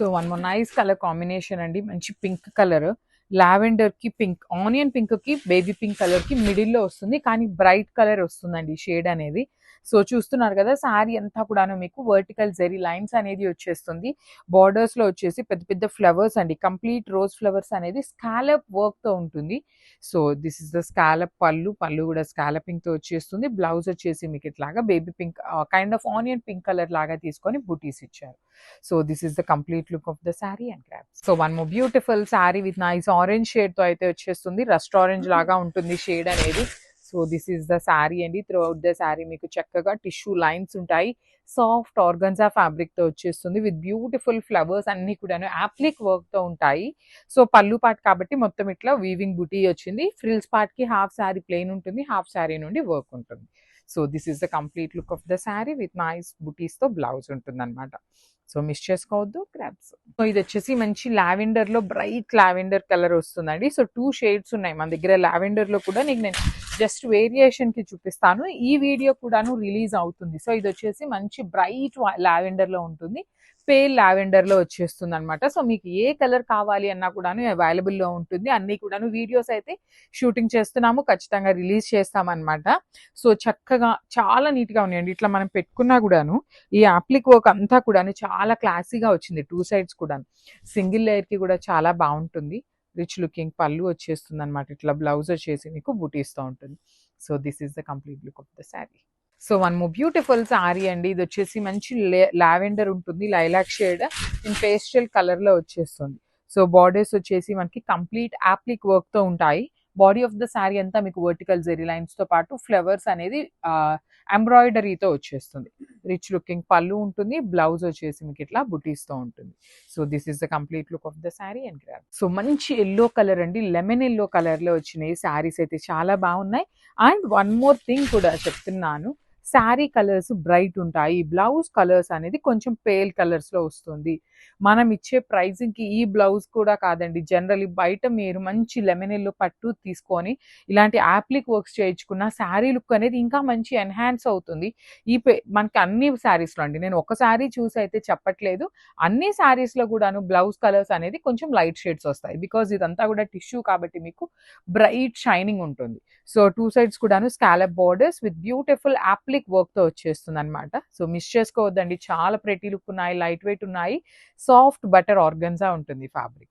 So one more nice colour combination అండి. మంచి pink colour, lavender కి పింక్, ఆనియన్ పింక్ కి బేబీ పింక్ కలర్ కి మిడిల్ లో వస్తుంది, కానీ బ్రైట్ కలర్ వస్తుందండి షేడ్ అనేది. సో చూస్తున్నారు కదా, శారీ అంతా కూడాను మీకు వర్టికల్ జెరీ లైన్స్ అనేది వచ్చేస్తుంది. బార్డర్స్ లో వచ్చేసి పెద్ద పెద్ద ఫ్లవర్స్ అండి, కంప్లీట్ రోజ్ ఫ్లవర్స్ అనేది స్కాలప్ వర్క్ తో ఉంటుంది. So this is the scallop పళ్ళు, పళ్ళు కూడా స్కాలపింగ్ తో వచ్చేస్తుంది. బ్లౌజ్ వచ్చేసి మీకు ఇట్లాగా baby pink kind of onion pink colour లాగా తీసుకొని బుటీస్ ఇచ్చారు. So this is the complete look of the sari and grabs. So one more beautiful sari with nice orange shade తో అయితే వచ్చేస్తుంది. రస్ట్ ఆరెంజ్ లాగా ఉంటుంది షేడ్ అనేది. So this is the sari అండి. త్రూ అవుట్ ద శారీ మీకు చక్కగా టిష్యూ లైన్స్ ఉంటాయి. సాఫ్ట్ ఆర్గన్జా ఫ్యాబ్రిక్ తో వచ్చేస్తుంది విత్ బ్యూటిఫుల్ ఫ్లవర్స్ అన్ని కూడా యాప్లిక్ వర్క్ తో ఉంటాయి. సో పళ్ళు పార్ట్ కాబట్టి మొత్తం ఇట్లా వీవింగ్ బుటీ వచ్చింది. ఫ్రిల్స్ పార్ట్ కి హాఫ్ శారీ ప్లెయిన్ ఉంటుంది, హాఫ్ శారీ నుండి వర్క్ ఉంటుంది. So this is the complete look of the sari with nice బుటీస్ తో బ్లౌజ్ ఉంటుంది అనమాట. సో మిస్ చేసుకోవద్దు గ్రాబ్స్. సో ఇది వచ్చేసి మంచి లావెండర్ లో బ్రైట్ లావెండర్ కలర్ వస్తుందండి. సో 2 షేడ్స్ ఉన్నాయి మన దగ్గర లావెండర్ లో కూడా. నీకు నేను జస్ట్ వేరియేషన్ కి చూపిస్తాను. ఈ వీడియో కూడాను రిలీజ్ అవుతుంది. సో ఇది వచ్చేసి మంచి బ్రైట్ లావెండర్ లో ఉంటుంది, పేల్ లావెండర్ లో వచ్చేస్తుంది అనమాట. సో మీకు ఏ కలర్ కావాలి అన్నా కూడాను అవైలబుల్ లో ఉంటుంది. అన్ని కూడాను వీడియోస్ అయితే షూటింగ్ చేస్తున్నాము, ఖచ్చితంగా రిలీజ్ చేస్తామన్నమాట. సో చక్కగా చాలా నీట్ గా ఉన్నాయండి. ఇట్లా మనం పెట్టుకున్నా కూడాను ఈ అప్లిక్ వర్క్ అంతా కూడాను చాలా క్లాసీగా వచ్చింది. 2 సైడ్స్ కూడా సింగిల్ లేయర్ కి కూడా చాలా బాగుంటుంది. రిచ్ లుకింగ్ పళ్ళు వచ్చేస్తుంది అనమాట. ఇట్లా బ్లౌజ్ వచ్చేసి మీకు బూటీస్తో ఉంటుంది. So this is the complete look of the sari. So one more beautiful sari అండి. ఇది వచ్చేసి మంచి లావెండర్ ఉంటుంది, lilac shade in pastel colour లో వచ్చేస్తుంది. సో బార్డర్స్ వచ్చేసి మనకి కంప్లీట్ యాప్లిక్ వర్క్ తో ఉంటాయి. బాడీ ఆఫ్ ద శారీ అంతా మీకు వర్టికల్ జెరీ లైన్స్ తో పాటు ఫ్లవర్స్ అనేది ఎంబ్రాయిడరీతో వచ్చేస్తుంది. రిచ్ లుకింగ్ పళ్ళు ఉంటుంది, బ్లౌజ్ వచ్చేసి మీకు ఇట్లా బుటీస్ తో ఉంటుంది. So this is the complete look of the sari and grab. So మంచి ఎల్లో కలర్ అండి, లెమన్ ఎల్లో కలర్ లో వచ్చినాయి శారీస్ అయితే చాలా బాగున్నాయి. అండ్ వన్ మోర్ థింగ్ కూడా చెప్తున్నాను, శారీ కలర్స్ బ్రైట్ ఉంటాయి, బ్లౌజ్ కలర్స్ అనేది కొంచెం పేల్ కలర్స్ లో వస్తుంది. మనం ఇచ్చే ప్రైజింగ్ కి ఈ బ్లౌజ్ కూడా కాదండి, జనరల్లీ బయట మీరు మంచి లెమన్ ఎల్లో పట్టు తీసుకొని ఇలాంటి యాప్లిక్ వర్క్స్ చేయించుకున్న శారీ లుక్ అనేది ఇంకా మంచి ఎన్హాన్స్ అవుతుంది. మనకి అన్ని శారీస్ లో అండి, నేను ఒక శారీ చూసి అయితే చెప్పట్లేదు, అన్ని శారీస్ లో కూడాను బ్లౌజ్ కలర్స్ అనేది కొంచెం లైట్ షేడ్స్ వస్తాయి. బికాజ్ ఇదంతా కూడా టిష్యూ కాబట్టి మీకు బ్రైట్ షైనింగ్ ఉంటుంది. సో 2 సైడ్స్ కూడాను scallop borders with beautiful appliqué work తో వచ్చేస్తుంది అనమాట. సో మిస్ చేసుకోవద్దండి, చాలా ప్రెటీ లుక్ ఉన్నాయి, లైట్ వెయిట్ ఉన్నాయి, సాఫ్ట్ బటర్ ఆర్గన్జా ఉంటుంది fabric.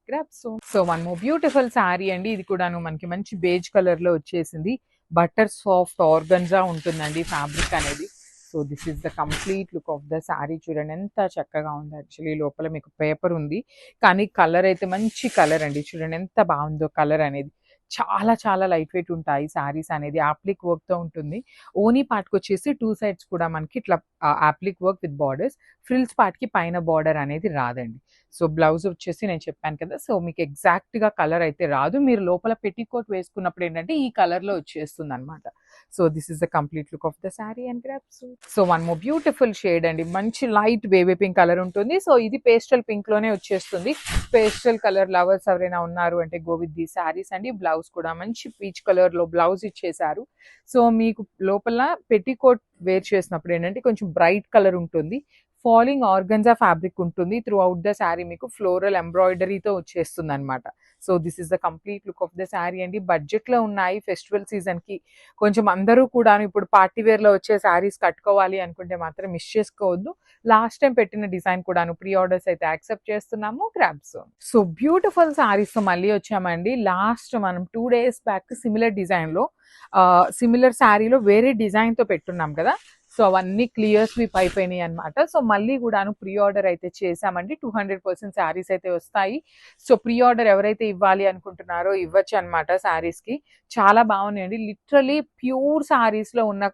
So one more beautiful sari అండి. ఇది కూడాను మనకి మంచి బేజ్ కలర్ లో వచ్చేసింది. బటర్ సాఫ్ట్ ఆర్గన్జా ఉంటుందండి ఫ్యాబ్రిక్ అనేది. So this is the complete look of the sari. చూడండి ఎంత చక్కగా ఉంది. యాక్చువల్లీ లోపల మీకు పేపర్ ఉంది, కానీ కలర్ అయితే మంచి కలర్ అండి. చూడండి ఎంత బాగుందో కలర్ అనేది. చాలా చాలా లైట్ వెయిట్ ఉంటాయి శారీస్ అనేది, యాప్లిక్ వర్క్ తో ఉంటుంది. ఓనీ పార్ట్కి వచ్చేసి 2 సైడ్స్ కూడా మనకి ఇట్లా appliqué work with borders. Frills part కి పైన బార్డర్ అనేది రాదండి. సో బ్లౌజ్ వచ్చేసి నేను చెప్పాను కదా, సో మీకు ఎగ్జాక్ట్ గా కలర్ అయితే రాదు, మీరు లోపల పెట్టికోట్ వేసుకున్నప్పుడు ఏంటంటే ఈ కలర్ లో వచ్చేస్తుంది అనమాట. So this is the complete look of the sari and grabs. So one more beautiful shade అండి, మంచి లైట్ బేబీ పింక్ కలర్ ఉంటుంది. సో ఇది పేస్టల్ పింక్ లోనే వచ్చేస్తుంది. పేస్టల్ కలర్ లవర్స్ ఎవరైనా ఉన్నారు అంటే గో విత్ ది శారీస్ అండి. బ్లౌజ్ కూడా మంచి పీచ్ కలర్ లో బ్లౌజ్ ఇచ్చేసారు. సో మీకు లోపల పెట్టికోట్ వేర్ చేసినప్పుడు ఏంటంటే కొంచెం బ్రైట్ కలర్ ఉంటుంది, ఫాలింగ్ ఆర్గన్జా ఫ్యాబ్రిక్ ఉంటుంది. త్రూ అవుట్ ద శారీ మీకు ఫ్లోరల్ ఎంబ్రాయిడరీతో వచ్చేస్తుంది అనమాట. So this is the complete look of the sari అండి. బడ్జెట్ లో ఉన్నాయి, ఫెస్టివల్ సీజన్ కి కొంచెం అందరూ కూడా ఇప్పుడు పార్టీ వేర్ లో వచ్చే శారీస్ కట్టుకోవాలి అనుకుంటే మాత్రం మిస్ చేసుకోవద్దు. లాస్ట్ టైం పెట్టిన డిజైన్ కూడాను ప్రీ ఆర్డర్స్ అయితే యాక్సెప్ట్ చేస్తున్నాము. గ్రాబ్స్. సో బ్యూటిఫుల్ శారీస్ తో మళ్ళీ వచ్చామండి. లాస్ట్ మనం 2 days బ్యాక్ సిమిలర్ డిజైన్ లో సిమిలర్ శారీలో వేరే డిజైన్ తో పెట్టున్నాం కదా, సో అవన్నీ క్లియర్ స్వీప్ అయిపోయినాయి అనమాట. సో మళ్ళీ కూడాను ప్రీ ఆర్డర్ అయితే చేసామండి. 200% శారీస్ అయితే వస్తాయి. సో ప్రీ ఆర్డర్ ఎవరైతే ఇవ్వాలి అనుకుంటున్నారో ఇవ్వచ్చు అనమాట. శారీస్ కి చాలా బాగున్నాయండి. లిటరలీ ప్యూర్ శారీస్ లో ఉన్న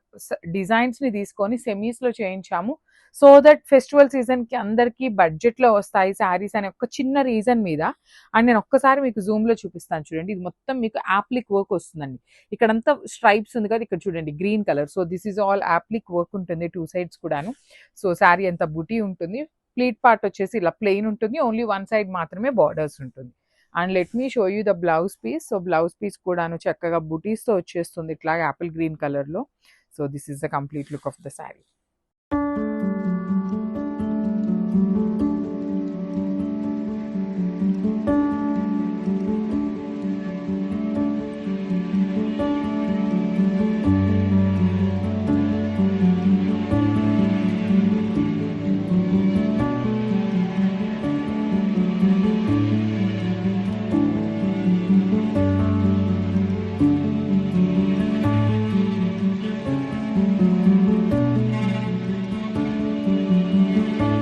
డిజైన్స్ ని తీసుకొని సెమీస్ లో చేయించాము. సో దట్ ఫెస్టివల్ సీజన్ కి అందరికి బడ్జెట్ లో వస్తాయి శారీస్ అనే ఒక చిన్న రీజన్ మీద. అండ్ నేను ఒక్కసారి మీకు జూమ్ లో చూపిస్తాను చూడండి. ఇది మొత్తం మీకు యాప్లిక్ వర్క్ వస్తుందండి. ఇక్కడంతా స్ట్రైప్స్ ఉంది కదా, ఇక్కడ చూడండి green colour. So this is all appliqué work ఉంటుంది 2 సైడ్స్ కూడాను. సో శారీ అంతా బుటీ ఉంటుంది. ప్లీట్ పార్ట్ వచ్చేసి ఇలా ప్లెయిన్ ఉంటుంది, ఓన్లీ 1 సైడ్ మాత్రమే బార్డర్స్ ఉంటుంది. And let me show you the blouse piece. So blouse piece కూడాను చక్కగా బుటీస్తో వచ్చేస్తుంది ఇట్లా యాపిల్ గ్రీన్ కలర్లో. So this is the complete look of the sari.